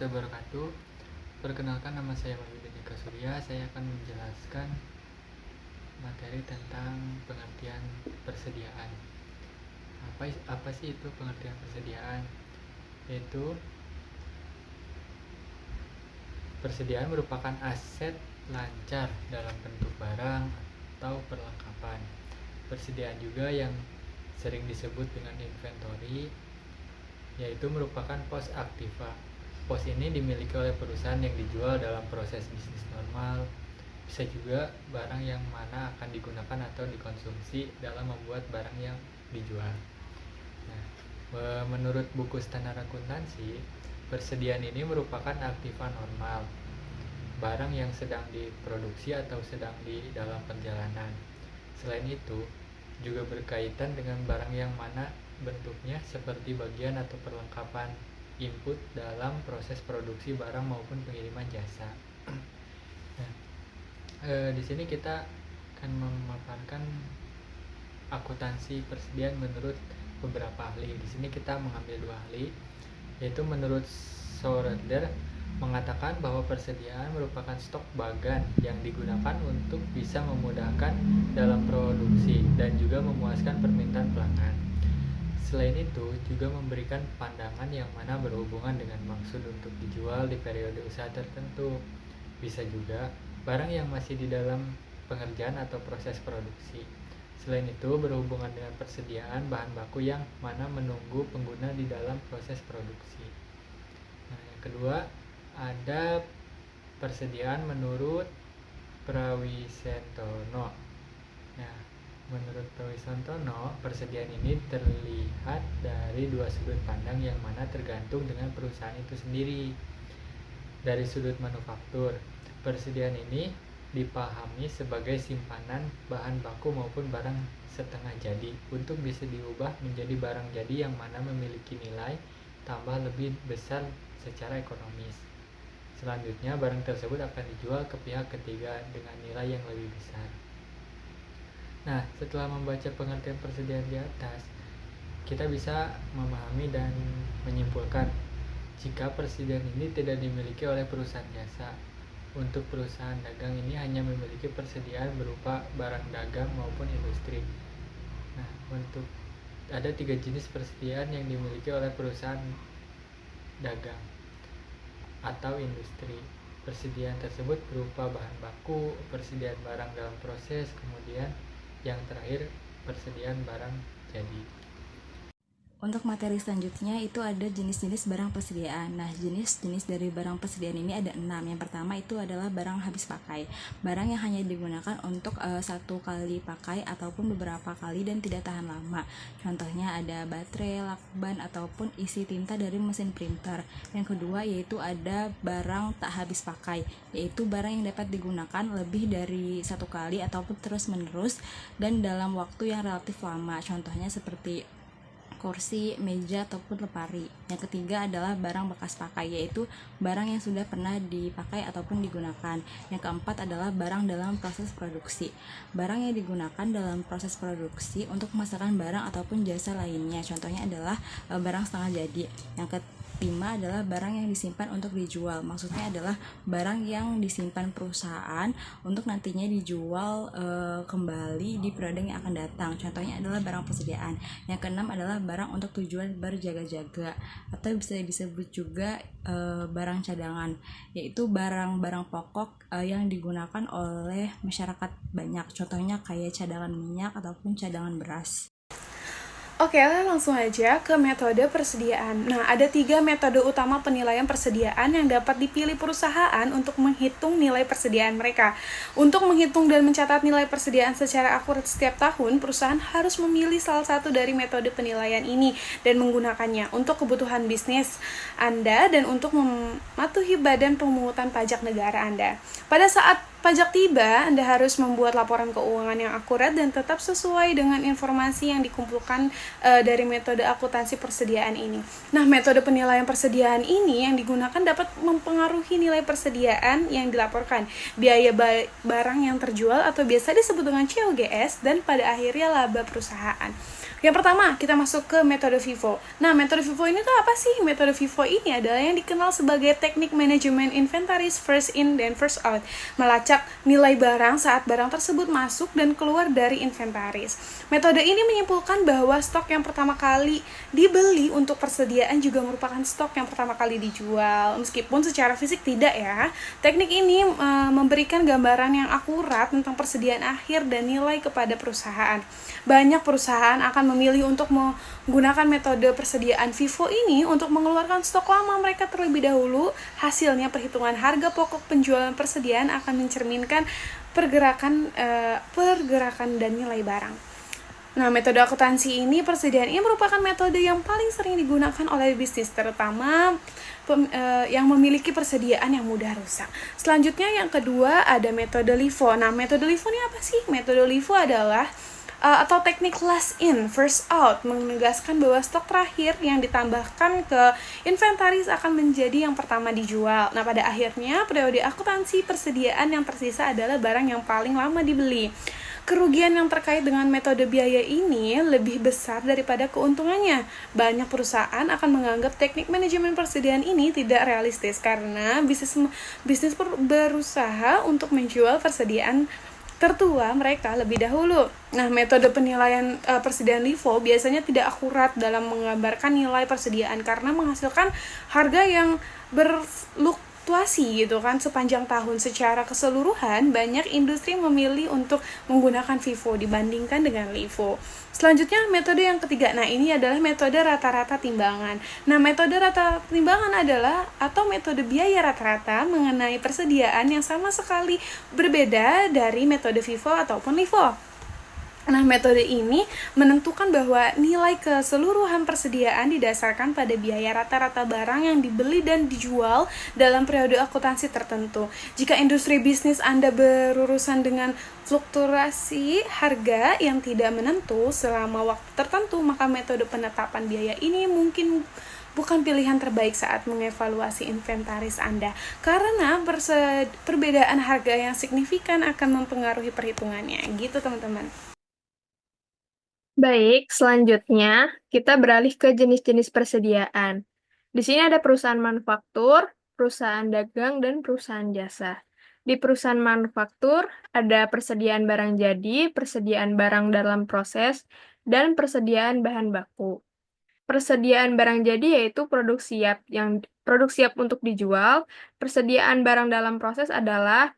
wabarakatuh. Perkenalkan, nama saya Wahyudin Eka Surya. Saya akan menjelaskan materi tentang pengertian persediaan. Apa sih itu pengertian persediaan? Yaitu persediaan merupakan aset lancar dalam bentuk barang atau perlengkapan. Persediaan juga yang sering disebut dengan inventory, yaitu merupakan pos aktiva. Pos ini dimiliki oleh perusahaan yang dijual dalam proses bisnis normal. Bisa juga barang yang mana akan digunakan atau dikonsumsi dalam membuat barang yang dijual. Nah, menurut buku standar akuntansi, persediaan ini merupakan aktiva normal, barang yang sedang diproduksi atau sedang di dalam perjalanan. Selain itu, juga berkaitan dengan barang yang mana bentuknya seperti bagian atau perlengkapan input dalam proses produksi barang maupun pengiriman jasa. Nah, di sini kita akan memaparkan akuntansi persediaan menurut beberapa ahli. Di sini kita mengambil dua ahli, yaitu menurut Schroeder mengatakan bahwa persediaan merupakan stok bagan yang digunakan untuk bisa memudahkan dalam produksi dan juga memuaskan permintaan pelanggan. Selain itu, juga memberikan pandangan yang mana berhubungan dengan maksud untuk dijual di periode usaha tertentu. Bisa juga barang yang masih di dalam pengerjaan atau proses produksi. Selain itu, berhubungan dengan persediaan bahan baku yang mana menunggu pengguna di dalam proses produksi. Nah, yang kedua, ada persediaan menurut Prawisentono. Nah, menurut Prawisentono, persediaan ini terlihat dari dua sudut pandang yang mana tergantung dengan perusahaan itu sendiri. Dari sudut manufaktur, persediaan ini dipahami sebagai simpanan bahan baku maupun barang setengah jadi untuk bisa diubah menjadi barang jadi yang mana memiliki nilai tambah lebih besar secara ekonomis. Selanjutnya, barang tersebut akan dijual ke pihak ketiga dengan nilai yang lebih besar. Nah, setelah membaca pengertian persediaan di atas, kita bisa memahami dan menyimpulkan jika persediaan ini tidak dimiliki oleh perusahaan jasa. Untuk perusahaan dagang ini hanya memiliki persediaan berupa barang dagang maupun industri. Nah, untuk ada 3 jenis persediaan yang dimiliki oleh perusahaan dagang atau industri. Persediaan tersebut berupa bahan baku, persediaan barang dalam proses, kemudian yang terakhir persediaan barang jadi. Untuk materi selanjutnya itu ada jenis-jenis barang persediaan. Nah, jenis-jenis dari barang persediaan ini ada 6. Yang pertama itu adalah barang habis pakai. Barang yang hanya digunakan untuk satu kali pakai ataupun beberapa kali dan tidak tahan lama. Contohnya ada baterai, lakban, ataupun isi tinta dari mesin printer. Yang kedua yaitu ada barang tak habis pakai, yaitu barang yang dapat digunakan lebih dari satu kali ataupun terus-menerus dan dalam waktu yang relatif lama. Contohnya seperti kursi, meja, ataupun lemari. Yang ketiga adalah barang bekas pakai, yaitu barang yang sudah pernah dipakai ataupun digunakan. Yang keempat adalah barang dalam proses produksi. Barang yang digunakan dalam proses produksi untuk memasarkan barang ataupun jasa lainnya. Contohnya adalah barang setengah jadi. Yang kelima adalah barang yang disimpan untuk dijual. Maksudnya adalah barang yang disimpan perusahaan untuk nantinya dijual kembali di periode yang akan datang. Contohnya adalah barang persediaan. Yang keenam adalah barang untuk tujuan berjaga-jaga atau bisa disebut juga barang cadangan, yaitu barang-barang pokok yang digunakan oleh masyarakat banyak. Contohnya kayak cadangan minyak ataupun cadangan beras. Oke, langsung aja ke metode persediaan. Nah, ada 3 metode utama penilaian persediaan yang dapat dipilih perusahaan untuk menghitung nilai persediaan mereka. Untuk menghitung dan mencatat nilai persediaan secara akurat setiap tahun, perusahaan harus memilih salah satu dari metode penilaian ini dan menggunakannya untuk kebutuhan bisnis Anda dan untuk mematuhi badan pemungutan pajak negara Anda. Pada saat pajak tiba, Anda harus membuat laporan keuangan yang akurat dan tetap sesuai dengan informasi yang dikumpulkan dari metode akuntansi persediaan ini. Nah, metode penilaian persediaan ini yang digunakan dapat mempengaruhi nilai persediaan yang dilaporkan, biaya barang yang terjual atau biasa disebut dengan COGS, dan pada akhirnya laba perusahaan. Yang pertama, kita masuk ke metode FIFO. Nah, metode FIFO ini tuh apa sih? Metode FIFO ini adalah yang dikenal sebagai teknik manajemen inventaris first in dan first out. Melacak nilai barang saat barang tersebut masuk dan keluar dari inventaris. Metode ini menyimpulkan bahwa stok yang pertama kali dibeli untuk persediaan juga merupakan stok yang pertama kali dijual. Meskipun secara fisik tidak ya. Teknik ini memberikan gambaran yang akurat tentang persediaan akhir dan nilai kepada perusahaan. Banyak perusahaan akan memilih untuk menggunakan metode persediaan FIFO ini untuk mengeluarkan stok lama mereka terlebih dahulu. Hasilnya perhitungan harga pokok penjualan persediaan akan mencerminkan pergerakan dan nilai barang. Nah, metode akuntansi ini, persediaan ini merupakan metode yang paling sering digunakan oleh bisnis, terutama yang memiliki persediaan yang mudah rusak. Selanjutnya yang kedua ada metode LIFO. Nah, metode LIFO ini apa sih? Metode LIFO adalah atau teknik last in, first out, menegaskan bahwa stok terakhir yang ditambahkan ke inventaris akan menjadi yang pertama dijual. Nah, pada akhirnya, periode akuntansi persediaan yang tersisa adalah barang yang paling lama dibeli. Kerugian yang terkait dengan metode biaya ini lebih besar daripada keuntungannya. Banyak perusahaan akan menganggap teknik manajemen persediaan ini tidak realistis karena bisnis berusaha untuk menjual persediaan tertua mereka lebih dahulu. Nah, metode penilaian persediaan LIFO biasanya tidak akurat dalam menggambarkan nilai persediaan karena menghasilkan harga yang berfluktuasi gitu kan sepanjang tahun. Secara keseluruhan, banyak industri memilih untuk menggunakan FIFO dibandingkan dengan LIFO. Selanjutnya, metode yang ketiga. Nah, ini adalah metode rata-rata timbangan. Nah, metode rata-rata timbangan adalah atau metode biaya rata-rata mengenai persediaan yang sama sekali berbeda dari metode FIFO ataupun LIFO. Nah, metode ini menentukan bahwa nilai keseluruhan persediaan didasarkan pada biaya rata-rata barang yang dibeli dan dijual dalam periode akuntansi tertentu. Jika industri bisnis Anda berurusan dengan fluktuasi harga yang tidak menentu selama waktu tertentu, maka metode penetapan biaya ini mungkin bukan pilihan terbaik saat mengevaluasi inventaris Anda, karena perbedaan harga yang signifikan akan mempengaruhi perhitungannya. Gitu, teman-teman. Baik, selanjutnya kita beralih ke jenis-jenis persediaan. Di sini ada perusahaan manufaktur, perusahaan dagang, dan perusahaan jasa. Di perusahaan manufaktur ada persediaan barang jadi, persediaan barang dalam proses, dan persediaan bahan baku. Persediaan barang jadi yaitu produk siap untuk dijual. Persediaan barang dalam proses adalah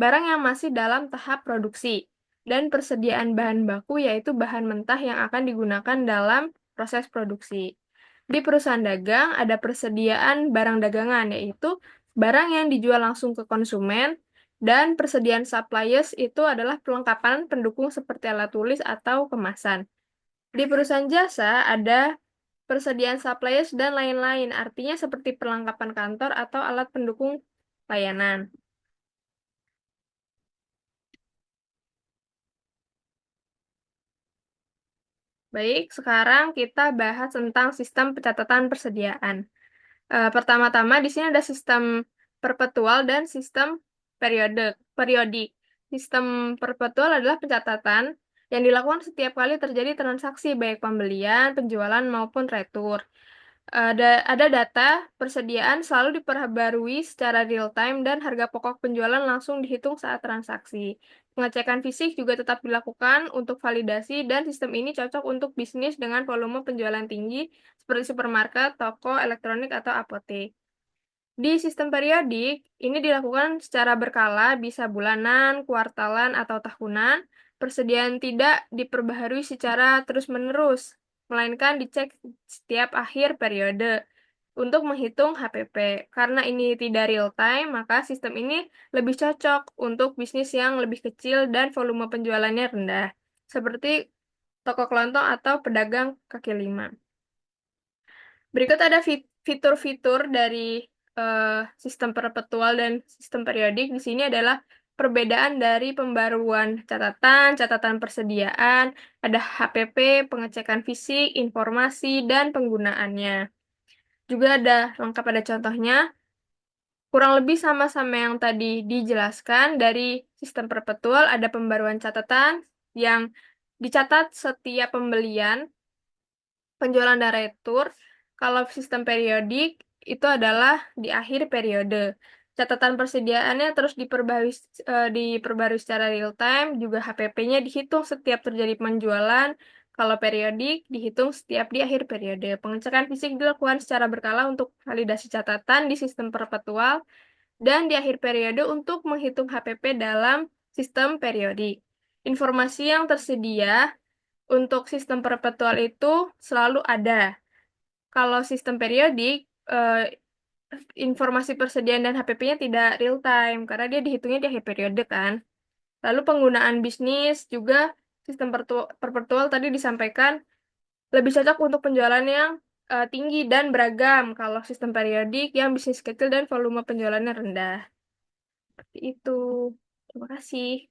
barang yang masih dalam tahap produksi. Dan persediaan bahan baku yaitu bahan mentah yang akan digunakan dalam proses produksi. Di perusahaan dagang ada persediaan barang dagangan, yaitu barang yang dijual langsung ke konsumen, dan persediaan suppliers itu adalah perlengkapan pendukung seperti alat tulis atau kemasan. Di perusahaan jasa ada persediaan suppliers dan lain-lain, artinya seperti perlengkapan kantor atau alat pendukung layanan. Baik, sekarang kita bahas tentang sistem pencatatan persediaan. Pertama-tama di sini ada sistem perpetual dan sistem periodik. Sistem perpetual adalah pencatatan yang dilakukan setiap kali terjadi transaksi baik pembelian, penjualan maupun retur. Ada data persediaan selalu diperbarui secara real time dan harga pokok penjualan langsung dihitung saat transaksi. Pengecekan fisik juga tetap dilakukan untuk validasi dan sistem ini cocok untuk bisnis dengan volume penjualan tinggi seperti supermarket, toko, elektronik, atau apotek. Di sistem periodik, ini dilakukan secara berkala, bisa bulanan, kuartalan, atau tahunan. Persediaan tidak diperbaharui secara terus-menerus, melainkan dicek setiap akhir periode untuk menghitung HPP. Karena ini tidak real time, maka sistem ini lebih cocok untuk bisnis yang lebih kecil dan volume penjualannya rendah, seperti toko kelontong atau pedagang kaki lima. Berikut ada fitur-fitur dari sistem perpetual dan sistem periodik. Di sini adalah perbedaan dari pembaruan catatan persediaan, ada HPP, pengecekan fisik, informasi, dan penggunaannya. Juga ada lengkap ada contohnya. Kurang lebih sama-sama yang tadi dijelaskan. Dari sistem perpetual ada pembaruan catatan yang dicatat setiap pembelian, penjualan dan retur. Kalau sistem periodik itu adalah di akhir periode. Catatan persediaannya terus diperbarui secara real time, juga HPP-nya dihitung setiap terjadi penjualan. Kalau periodik dihitung setiap di akhir periode. Pengecekan fisik dilakukan secara berkala untuk validasi catatan di sistem perpetual dan di akhir periode untuk menghitung HPP dalam sistem periodik. Informasi yang tersedia untuk sistem perpetual itu selalu ada. Kalau sistem periodik, informasi persediaan dan HPP-nya tidak real time, karena dia dihitungnya di akhir periode kan. Lalu penggunaan bisnis juga sistem perpetual tadi disampaikan lebih cocok untuk penjualan yang tinggi dan beragam. Kalau sistem periodik yang bisnis kecil dan volume penjualannya rendah. Seperti itu. Terima kasih.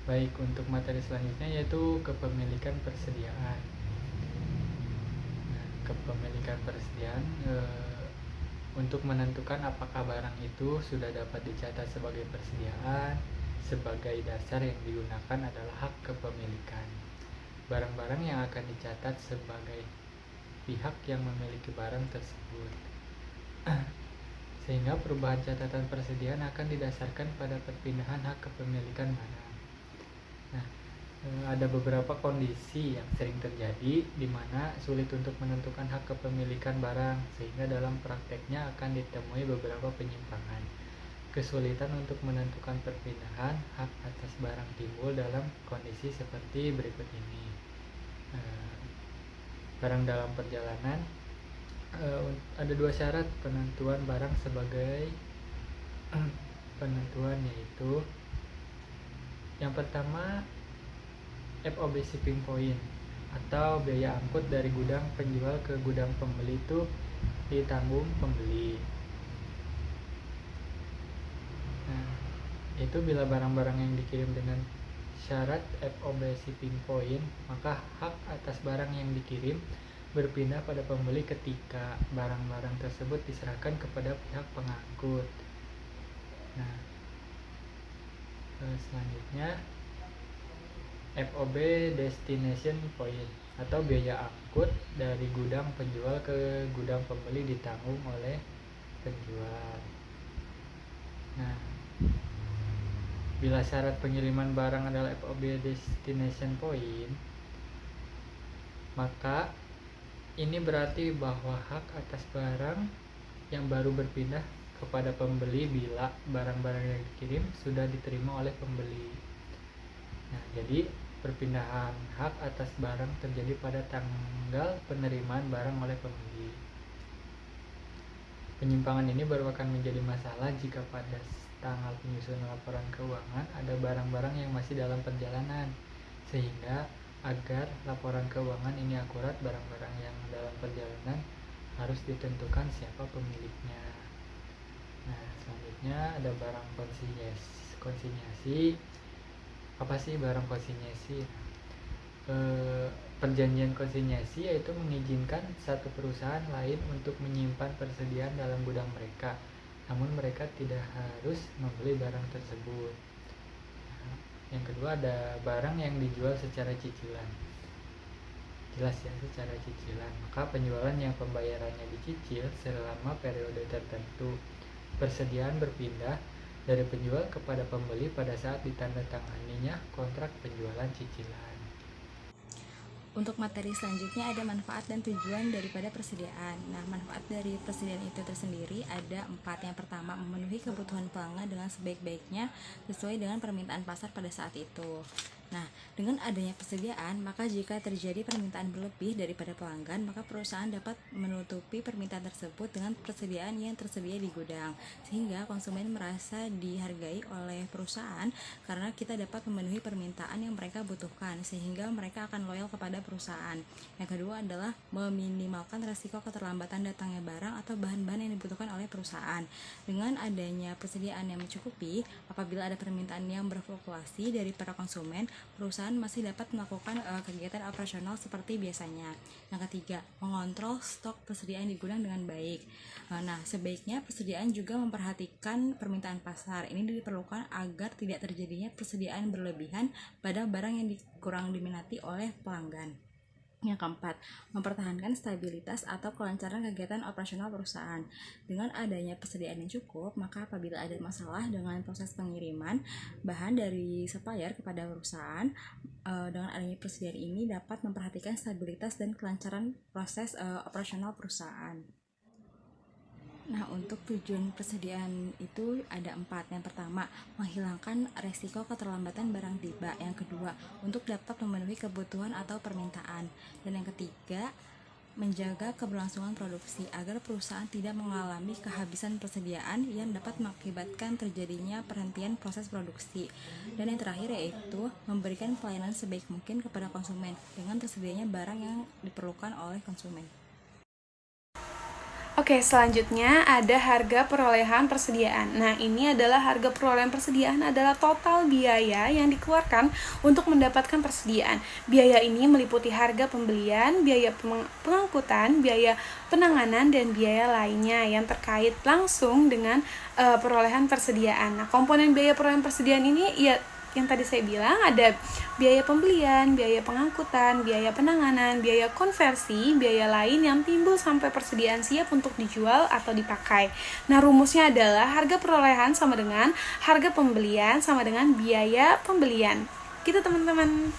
Baik, untuk materi selanjutnya yaitu kepemilikan persediaan. Nah, kepemilikan persediaan untuk menentukan apakah barang itu sudah dapat dicatat sebagai persediaan, sebagai dasar yang digunakan adalah hak kepemilikan. Barang-barang yang akan dicatat sebagai pihak yang memiliki barang tersebut. Sehingga perubahan catatan persediaan akan didasarkan pada perpindahan hak kepemilikan barang. Nah, ada beberapa kondisi yang sering terjadi di mana sulit untuk menentukan hak kepemilikan barang, sehingga dalam prakteknya akan ditemui beberapa penyimpangan. Kesulitan untuk menentukan perpindahan hak atas barang timbul dalam kondisi seperti berikut ini. Barang dalam perjalanan, ada dua syarat penentuan barang sebagai penentuan, yaitu yang pertama FOB shipping point atau biaya angkut dari gudang penjual ke gudang pembeli itu ditanggung pembeli. Nah, itu bila barang-barang yang dikirim dengan syarat FOB shipping point, maka hak atas barang yang dikirim berpindah pada pembeli ketika barang-barang tersebut diserahkan kepada pihak pengangkut. Nah, selanjutnya FOB destination point atau biaya angkut dari gudang penjual ke gudang pembeli ditanggung oleh penjual. Nah, bila syarat pengiriman barang adalah FOB destination point, maka ini berarti bahwa hak atas barang yang baru berpindah kepada pembeli bila barang-barang yang dikirim sudah diterima oleh pembeli. Nah, jadi perpindahan hak atas barang terjadi pada tanggal penerimaan barang oleh pembeli. Penyimpangan ini baru akan menjadi masalah jika pada tanggal penyusunan laporan keuangan ada barang-barang yang masih dalam perjalanan, sehingga agar laporan keuangan ini akurat, barang-barang yang dalam perjalanan harus ditentukan siapa pemiliknya. Nah, selanjutnya ada barang konsinyasi. Apa sih barang konsinyasi? Perjanjian konsinyasi yaitu mengizinkan satu perusahaan lain untuk menyimpan persediaan dalam gudang mereka, namun mereka tidak harus membeli barang tersebut. Nah, yang kedua ada barang yang dijual secara cicilan. Jelas ya, secara cicilan. Maka penjualan yang pembayarannya dicicil selama periode tertentu. Persediaan berpindah dari penjual kepada pembeli pada saat ditandatanganinya kontrak penjualan cicilan. Untuk materi selanjutnya ada manfaat dan tujuan daripada persediaan. Nah, manfaat dari persediaan itu tersendiri ada 4. Yang pertama, memenuhi kebutuhan pelanggan dengan sebaik-baiknya sesuai dengan permintaan pasar pada saat itu. Nah, dengan adanya persediaan, maka jika terjadi permintaan berlebih daripada pelanggan, maka perusahaan dapat menutupi permintaan tersebut dengan persediaan yang tersedia di gudang, sehingga konsumen merasa dihargai oleh perusahaan karena kita dapat memenuhi permintaan yang mereka butuhkan, sehingga mereka akan loyal kepada perusahaan. Yang kedua adalah meminimalkan resiko keterlambatan datangnya barang atau bahan-bahan yang dibutuhkan oleh oleh perusahaan. Dengan adanya persediaan yang mencukupi, apabila ada permintaan yang berfluktuasi dari para konsumen, perusahaan masih dapat melakukan kegiatan operasional seperti biasanya. Yang ketiga, mengontrol stok persediaan di gudang dengan baik. Nah, sebaiknya persediaan juga memperhatikan permintaan pasar. Ini diperlukan agar tidak terjadinya persediaan berlebihan pada barang yang kurang diminati oleh pelanggan. Yang keempat, mempertahankan stabilitas atau kelancaran kegiatan operasional perusahaan. Dengan adanya persediaan yang cukup, maka apabila ada masalah dengan proses pengiriman bahan dari supplier kepada perusahaan, dengan adanya persediaan ini dapat memperhatikan stabilitas dan kelancaran proses operasional perusahaan. Nah, untuk tujuan persediaan itu ada 4. Yang pertama, menghilangkan resiko keterlambatan barang tiba. Yang kedua, untuk dapat memenuhi kebutuhan atau permintaan. Dan yang ketiga, menjaga keberlangsungan produksi agar perusahaan tidak mengalami kehabisan persediaan yang dapat mengakibatkan terjadinya perhentian proses produksi. Dan yang terakhir yaitu memberikan pelayanan sebaik mungkin kepada konsumen dengan tersedianya barang yang diperlukan oleh konsumen. Oke, selanjutnya ada harga perolehan persediaan. Nah, ini adalah harga perolehan persediaan adalah total biaya yang dikeluarkan untuk mendapatkan persediaan. Biaya ini meliputi harga pembelian, biaya pengangkutan, biaya penanganan, dan biaya lainnya yang terkait langsung dengan perolehan persediaan. Nah, komponen biaya perolehan persediaan ini ya yang tadi saya bilang ada biaya pembelian, biaya pengangkutan, biaya penanganan, biaya konversi, biaya lain yang timbul sampai persediaan siap untuk dijual atau dipakai. Nah, rumusnya adalah harga perolehan sama dengan harga pembelian sama dengan biaya pembelian. Gitu teman-teman.